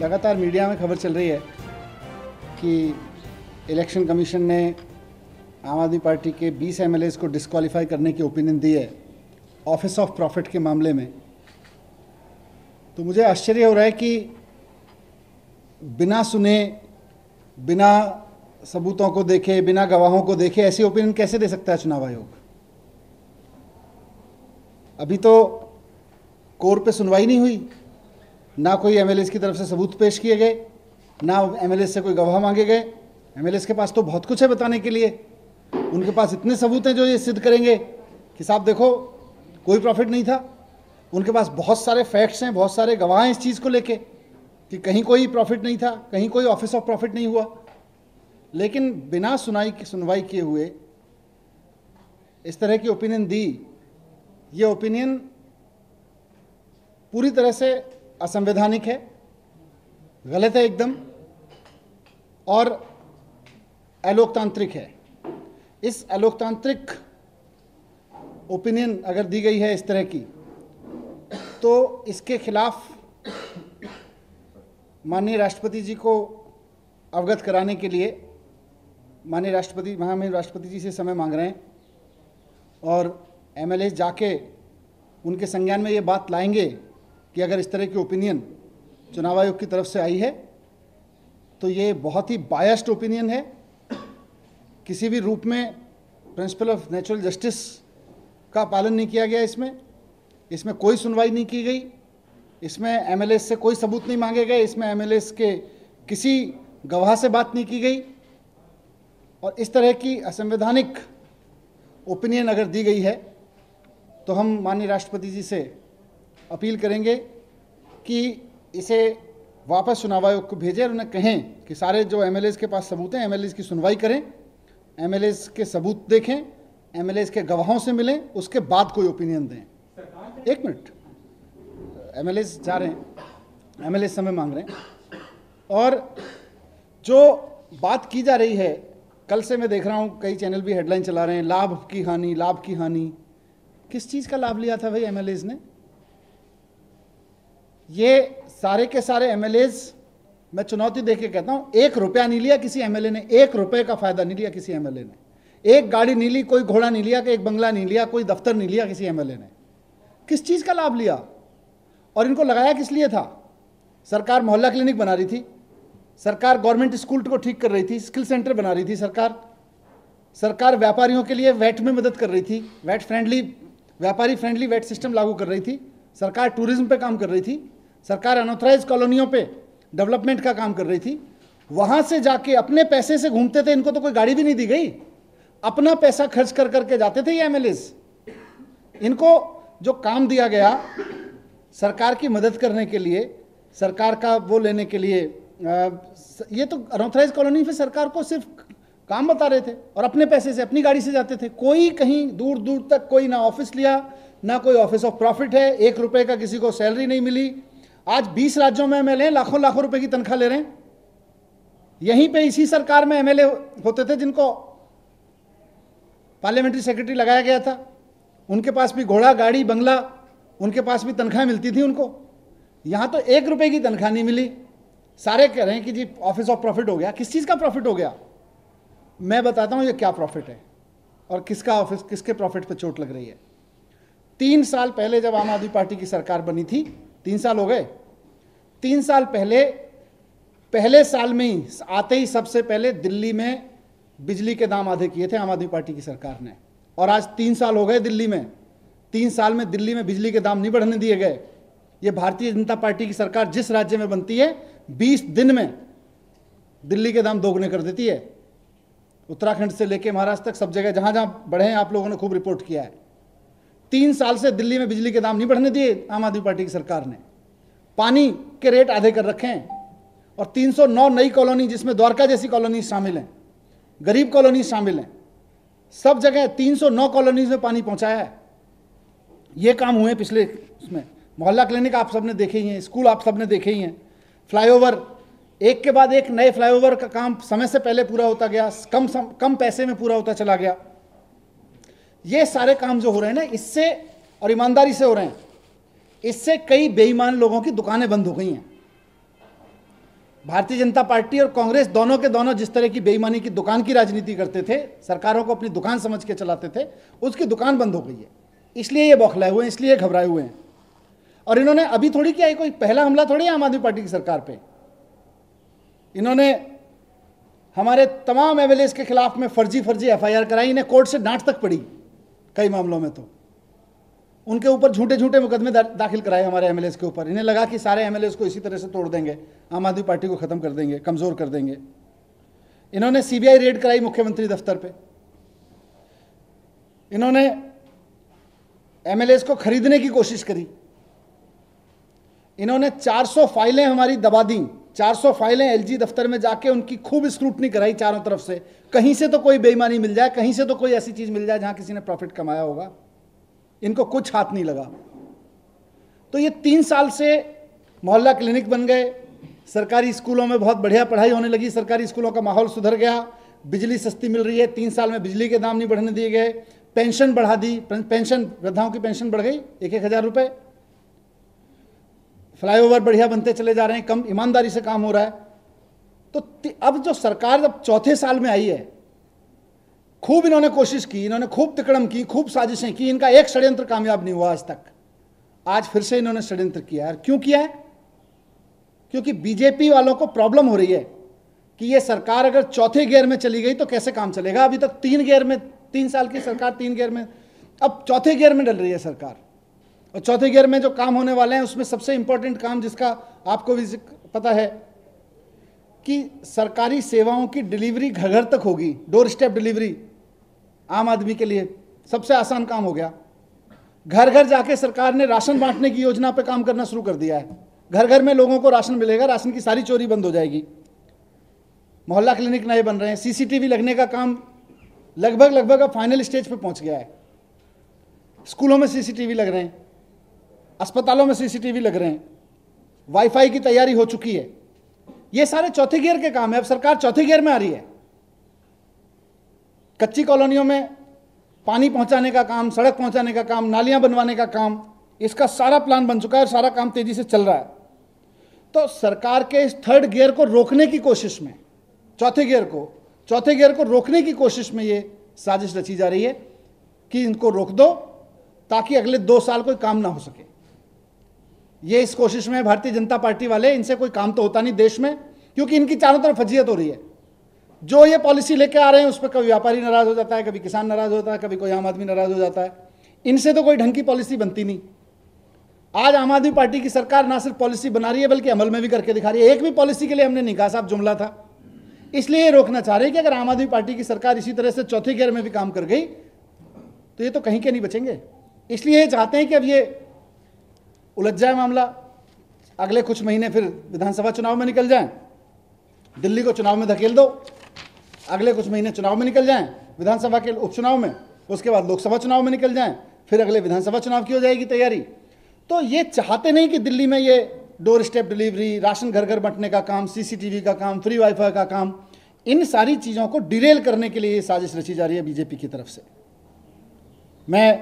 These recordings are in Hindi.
लगातार मीडिया में खबर चल रही है कि इलेक्शन कमीशन ने आम आदमी पार्टी के 20 एमएलएज को डिस्क्वालीफाई करने की ओपिनियन दी है ऑफिस ऑफ प्रॉफिट के मामले में। तो मुझे आश्चर्य हो रहा है कि बिना सुने, बिना सबूतों को देखे, बिना गवाहों को देखे ऐसी ओपिनियन कैसे दे सकता है चुनाव आयोग। अभी तो कोर पे सुनवाई नहीं हुई, ना कोई एमएलएस की तरफ से सबूत पेश किए गए, ना एमएलएस से कोई गवाह मांगे गए। एमएलएस के पास तो बहुत कुछ है बताने के लिए, उनके पास इतने सबूत हैं जो ये सिद्ध करेंगे कि साहब देखो कोई प्रॉफिट नहीं था। उनके पास बहुत सारे फैक्ट्स हैं, बहुत सारे गवाह हैं इस चीज़ को लेके कि कहीं कोई प्रॉफिट नहीं था, कहीं कोई ऑफिस ऑफ प्रॉफिट नहीं हुआ। लेकिन बिना सुनवाई किए हुए इस तरह की ओपिनियन दी, ये ओपिनियन पूरी तरह से असंवैधानिक है, गलत है एकदम, और अलोकतांत्रिक है। इस अलोकतांत्रिक ओपिनियन अगर दी गई है इस तरह की, तो इसके खिलाफ माननीय राष्ट्रपति जी को अवगत कराने के लिए माननीय राष्ट्रपति जी से समय मांग रहे हैं और एमएलए जाके उनके संज्ञान में ये बात लाएंगे कि अगर इस तरह की ओपिनियन चुनाव आयोग की तरफ से आई है तो ये बहुत ही बायस्ड ओपिनियन है, किसी भी रूप में प्रिंसिपल ऑफ नेचुरल जस्टिस का पालन नहीं किया गया। इसमें कोई सुनवाई नहीं की गई, इसमें एमएलए से कोई सबूत नहीं मांगे गए, इसमें एमएलए के किसी गवाह से बात नहीं की गई। और इस तरह की असंवैधानिक ओपिनियन अगर दी गई है तो हम माननीय राष्ट्रपति जी से अपील करेंगे कि इसे वापस चुनाव आयोग को भेजें और उन्हें कहें कि सारे जो एमएलए के पास सबूत हैं, एमएलए की सुनवाई करें, एमएलए के सबूत देखें, एमएलए के गवाहों से मिलें, उसके बाद कोई ओपिनियन दें। एक मिनट, एमएलए जा रहे हैं, एमएलए समय मांग रहे हैं। और जो बात की जा रही है, कल से मैं देख रहा हूँ कई चैनल भी हेडलाइन चला रहे हैं, लाभ की हानि, लाभ की हानि। किस चीज़ का लाभ लिया था भाई एमएलएज ने? ये सारे के सारे एमएलएज, मैं चुनौती देके कहता हूँ, 1 रुपया नहीं लिया किसी एमएलए ने, 1 रुपये का फायदा नहीं लिया किसी एमएलए ने। एक गाड़ी नहीं ली, कोई घोड़ा नहीं लिया, एक बंगला नहीं लिया, कोई दफ्तर नहीं लिया किसी एमएलए ने। किस चीज़ का लाभ लिया और इनको लगाया किस लिए था? सरकार मोहल्ला क्लिनिक बना रही थी, सरकार गवर्नमेंट स्कूल को ठीक कर रही थी, स्किल सेंटर बना रही थी, सरकार व्यापारियों के लिए वैट में मदद कर रही थी, वैट फ्रेंडली, व्यापारी फ्रेंडली वैट सिस्टम लागू कर रही थी, सरकार टूरिज्म पे काम कर रही थी, सरकार अनऑथराइज कॉलोनियों पे डेवलपमेंट का काम कर रही थी। वहां से जाके अपने पैसे से घूमते थे, इनको तो कोई गाड़ी भी नहीं दी गई, अपना पैसा खर्च कर करके जाते थे ये एमएलएज। इनको जो काम दिया गया सरकार की मदद करने के लिए, सरकार का वो लेने के लिए, ये तो अनऑथराइज कॉलोनी पे सरकार को सिर्फ काम बता रहे थे और अपने पैसे से, अपनी गाड़ी से जाते थे। कोई कहीं दूर दूर तक कोई ना ऑफिस लिया, ना कोई ऑफिस ऑफ प्रॉफिट है, 1 रुपये का किसी को सैलरी नहीं मिली। आज 20 राज्यों में एमएलए लाखों लाखों रुपए की तनख्वाह ले रहे हैं। यहीं पे इसी सरकार में एमएलए होते थे जिनको पार्लियामेंट्री सेक्रेटरी लगाया गया था, उनके पास भी घोड़ा, गाड़ी, बंगला, उनके पास भी तनख्वाह मिलती थी उनको। यहाँ तो 1 रुपये की तनख्वाह नहीं मिली। सारे कह रहे हैं कि जी ऑफिस ऑफ प्रॉफिट हो गया। किस चीज़ का प्रॉफिट हो गया? मैं बताता हूँ ये क्या प्रॉफिट है और किसके प्रॉफिट पे चोट लग रही है। 3 साल पहले जब आम आदमी पार्टी की सरकार बनी थी, 3 साल हो गए, 3 साल पहले साल में ही आते ही सबसे पहले दिल्ली में बिजली के दाम आधे किए थे आम आदमी पार्टी की सरकार ने। और आज 3 साल हो गए दिल्ली में, 3 साल में दिल्ली में बिजली के दाम नहीं बढ़ने दिए गए। ये भारतीय जनता पार्टी की सरकार जिस राज्य में बनती है 20 दिन में दिल्ली के दाम दोगुने कर देती है। उत्तराखंड से लेकर महाराष्ट्र तक सब जगह जहां जहां बढ़े हैं आप लोगों ने खूब रिपोर्ट किया है। 3 साल से दिल्ली में बिजली के दाम नहीं बढ़ने दिए आम आदमी पार्टी की सरकार ने। पानी के रेट आधे कर रखे हैं और 309 नई कॉलोनी, जिसमें द्वारका जैसी कॉलोनी शामिल हैं, गरीब कॉलोनी शामिल हैं, सब जगह 309 कॉलोनीज में पानी पहुंचाया है। ये काम हुए पिछले उसमें। मोहल्ला क्लिनिक आप सबने देखे ही हैं, स्कूल आप सबने देखे ही हैं, फ्लाईओवर एक के बाद एक नए फ्लाईओवर का काम समय से पहले पूरा होता गया, कम पैसे में पूरा होता चला गया। ये सारे काम जो हो रहे हैं ना, इससे, और ईमानदारी से हो रहे हैं, इससे कई बेईमान लोगों की दुकानें बंद हो गई हैं। भारतीय जनता पार्टी और कांग्रेस दोनों के दोनों जिस तरह की बेईमानी की दुकान की राजनीति करते थे, सरकारों को अपनी दुकान समझ के चलाते थे, उसकी दुकान बंद हो गई है। इसलिए ये बौखलाए हुए हैं, इसलिए घबराए हुए हैं। और इन्होंने अभी थोड़ी किया है, कोई पहला हमला थोड़ी है आम आदमी पार्टी की सरकार पे। इन्होंने हमारे तमाम एमएलए के खिलाफ में फर्जी एफआईआर कराई, इन्हें कोर्ट से डांट तक पड़ी कई मामलों में। तो उनके ऊपर झूठे मुकदमे दाखिल कराए हमारे एमएलए के ऊपर। इन्हें लगा कि सारे एमएलए को इसी तरह से तोड़ देंगे, आम आदमी पार्टी को खत्म कर देंगे, कमजोर कर देंगे। इन्होंने सीबीआई रेड कराई मुख्यमंत्री दफ्तर पे। इन्होंने एमएलए को खरीदने की कोशिश करी। इन्होंने 400 फाइलें हमारी दबा दी। 400 फाइलें एलजी दफ्तर में जाके उनकी खूब स्क्रूटनी कराई चारों तरफ से, कहीं से तो कोई बेईमानी मिल जाए, कहीं से तो कोई ऐसी चीज मिल जाए जहां किसी ने प्रॉफिट कमाया होगा। इनको कुछ हाथ नहीं लगा। तो ये 3 साल से मोहल्ला क्लिनिक बन गए, सरकारी स्कूलों में बहुत बढ़िया पढ़ाई होने लगी, सरकारी स्कूलों का माहौल सुधर गया, बिजली सस्ती मिल रही है, 3 साल में बिजली के दाम नहीं बढ़ने दिए गए, पेंशन बढ़ा दी, पेंशन वृद्धाओं की पेंशन बढ़ गई 1-1 हज़ार रुपये, फ्लाईओवर बढ़िया बनते चले जा रहे हैं, कम ईमानदारी से काम हो रहा है। तो अब जो सरकार जब चौथे साल में आई है, खूब इन्होंने कोशिश की, इन्होंने खूब तिकड़म की, खूब साजिशें की, इनका एक षड्यंत्र कामयाब नहीं हुआ आज तक। आज फिर से इन्होंने षड्यंत्र किया है। क्यों किया है? क्योंकि बीजेपी वालों को प्रॉब्लम हो रही है कि ये सरकार अगर चौथे गियर में चली गई तो कैसे काम चलेगा। अभी तक 3 गियर में, 3 साल की सरकार 3 गियर में, अब चौथे गियर में डल रही है सरकार। और चौथे गियर में जो काम होने वाले हैं उसमें सबसे इंपॉर्टेंट काम, जिसका आपको भी पता है, कि सरकारी सेवाओं की डिलीवरी घर घर तक होगी। डोर स्टेप डिलीवरी आम आदमी के लिए सबसे आसान काम हो गया। घर घर जाके सरकार ने राशन बांटने की योजना पे काम करना शुरू कर दिया है। घर घर में लोगों को राशन मिलेगा, राशन की सारी चोरी बंद हो जाएगी। मोहल्ला क्लिनिक नए बन रहे हैं, सीसीटीवी लगने का काम लगभग अब फाइनल स्टेज पे पहुंच गया है। स्कूलों में सीसीटीवी लग रहे हैं, अस्पतालों में सीसीटीवी लग रहे हैं, वाईफाई की तैयारी हो चुकी है। ये सारे चौथे गियर के काम है। अब सरकार चौथे गियर में आ रही है। कच्ची कॉलोनियों में पानी पहुंचाने का काम, सड़क पहुंचाने का काम, नालियां बनवाने का काम, इसका सारा प्लान बन चुका है और सारा काम तेजी से चल रहा है। तो सरकार के इस थर्ड गियर को रोकने की कोशिश में, चौथे गियर को रोकने की कोशिश में ये साजिश रची जा रही है कि इनको रोक दो ताकि अगले 2 साल कोई काम ना हो सके। ये इस कोशिश में भारतीय जनता पार्टी वाले, इनसे कोई काम तो होता नहीं देश में, क्योंकि इनकी चारों तरफ फजीयत हो रही है। जो ये पॉलिसी लेके आ रहे हैं उस पर कभी व्यापारी नाराज हो जाता है, कभी किसान नाराज होता है, कभी कोई आम आदमी नाराज हो जाता है। इनसे तो कोई ढंग की पॉलिसी बनती नहीं। आज आम आदमी पार्टी की सरकार ना सिर्फ पॉलिसी बना रही है बल्कि अमल में भी करके दिखा रही है। एक भी पॉलिसी के लिए हमने नहीं कहा साहब जुमला था। इसलिए ये रोकना चाह रहे हैं कि अगर आम आदमी पार्टी की सरकार इसी तरह से चौथे गियर में भी काम कर गई तो ये तो कहीं के नहीं बचेंगे। इसलिए ये चाहते हैं कि अब ये उलझ जाए मामला, अगले कुछ महीने फिर विधानसभा चुनाव में निकल जाएं, दिल्ली को चुनाव में धकेल दो, अगले कुछ महीने चुनाव में निकल जाएं, विधानसभा के उपचुनाव में, उसके बाद लोकसभा चुनाव में निकल जाएं, फिर अगले विधानसभा चुनाव की हो जाएगी तैयारी। तो ये चाहते नहीं कि दिल्ली में ये डोर स्टेप डिलीवरी, राशन घर घर बांटने का काम, सीसीटीवी का काम, फ्री वाईफाई का काम, इन सारी चीज़ों को डिरेल करने के लिए ये साजिश रची जा रही है बीजेपी की तरफ से। मैं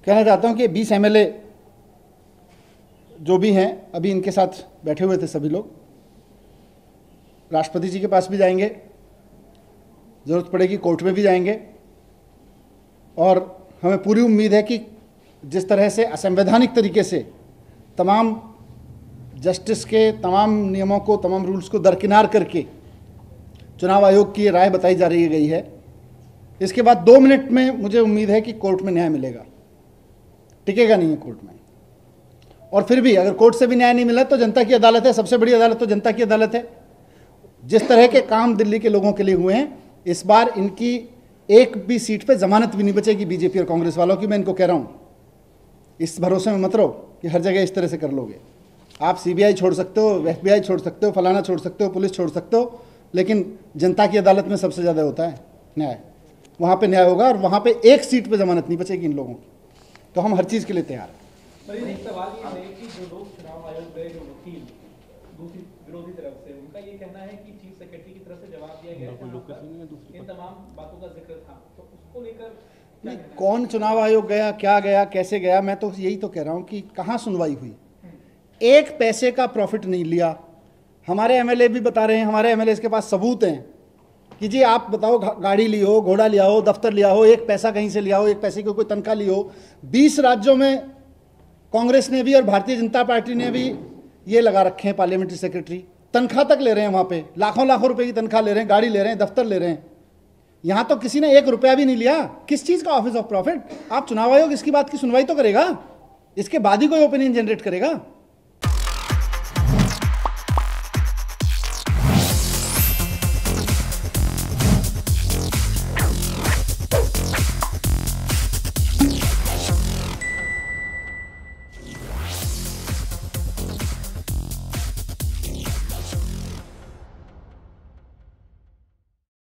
कहना चाहता हूँ कि 20 एमएलए जो भी हैं, अभी इनके साथ बैठे हुए थे सभी लोग, राष्ट्रपति जी के पास भी जाएंगे, ज़रूरत पड़ेगी कोर्ट में भी जाएंगे। और हमें पूरी उम्मीद है कि जिस तरह से असंवैधानिक तरीके से तमाम जस्टिस के तमाम नियमों को, तमाम रूल्स को दरकिनार करके चुनाव आयोग की राय बताई जा रही गई है, इसके बाद 2 मिनट में मुझे उम्मीद है कि कोर्ट में न्याय मिलेगा। टिकेगा नहीं है कोर्ट में। और फिर भी अगर कोर्ट से भी न्याय नहीं मिला तो जनता की अदालत है, सबसे बड़ी अदालत तो जनता की अदालत है। जिस तरह के काम दिल्ली के लोगों के लिए हुए हैं, इस बार इनकी एक भी सीट पे जमानत भी नहीं बचेगी बीजेपी और कांग्रेस वालों की। मैं इनको कह रहा हूँ, इस भरोसे में मत रहो कि हर जगह इस तरह से कर लोगे। आप सीबीआई छोड़ सकते हो, एफबीआई छोड़ सकते हो, फलाना छोड़ सकते हो, पुलिस छोड़ सकते हो, लेकिन जनता की अदालत में सबसे ज़्यादा होता है न्याय। वहाँ पे न्याय होगा और वहाँ पे एक सीट पे जमानत नहीं बचेगी इन लोगों की। तो हम हर चीज़ के लिए तैयार हैं। एक सवाल ये है कि जो लोग चुनाव आयोग गए, जो वकील दूसरी विरोधी तरफ से, उनका ये कहना है कि चीफ सेक्रेटरी की तरफ से जवाब दिया गया है, इन तमाम बातों का जिक्र था, तो उसको लेकर नहीं, कौन चुनाव आयोग गया, क्या गया, कैसे गया, मैं तो यही तो कह रहा हूँ कि कहाँ सुनवाई हुई। एक पैसे का प्रॉफिट नहीं लिया, हमारे एमएलए भी बता रहे हैं, हमारे एमएलए के पास सबूत हैं कि जी आप बताओ, गाड़ी ली हो, घोड़ा लिया हो, दफ्तर लिया हो, एक पैसा कहीं से लिया हो, एक पैसे की कोई तनख्वाह ली हो। 20 राज्यों में कांग्रेस ने भी और भारतीय जनता पार्टी ने भी ये लगा रखे हैं पार्लियामेंट्री सेक्रेटरी, तनख्वाह तक ले रहे हैं, वहाँ पे लाखों लाखों रुपए की तनख्वाह ले रहे हैं, गाड़ी ले रहे हैं, दफ्तर ले रहे हैं। यहाँ तो किसी ने 1 रुपया भी नहीं लिया। किस चीज़ का ऑफिस ऑफ प्रॉफिट? आप चुनाव आयोग इसकी बात की सुनवाई तो करेगा, इसके बाद ही कोई ओपिनियन जनरेट करेगा।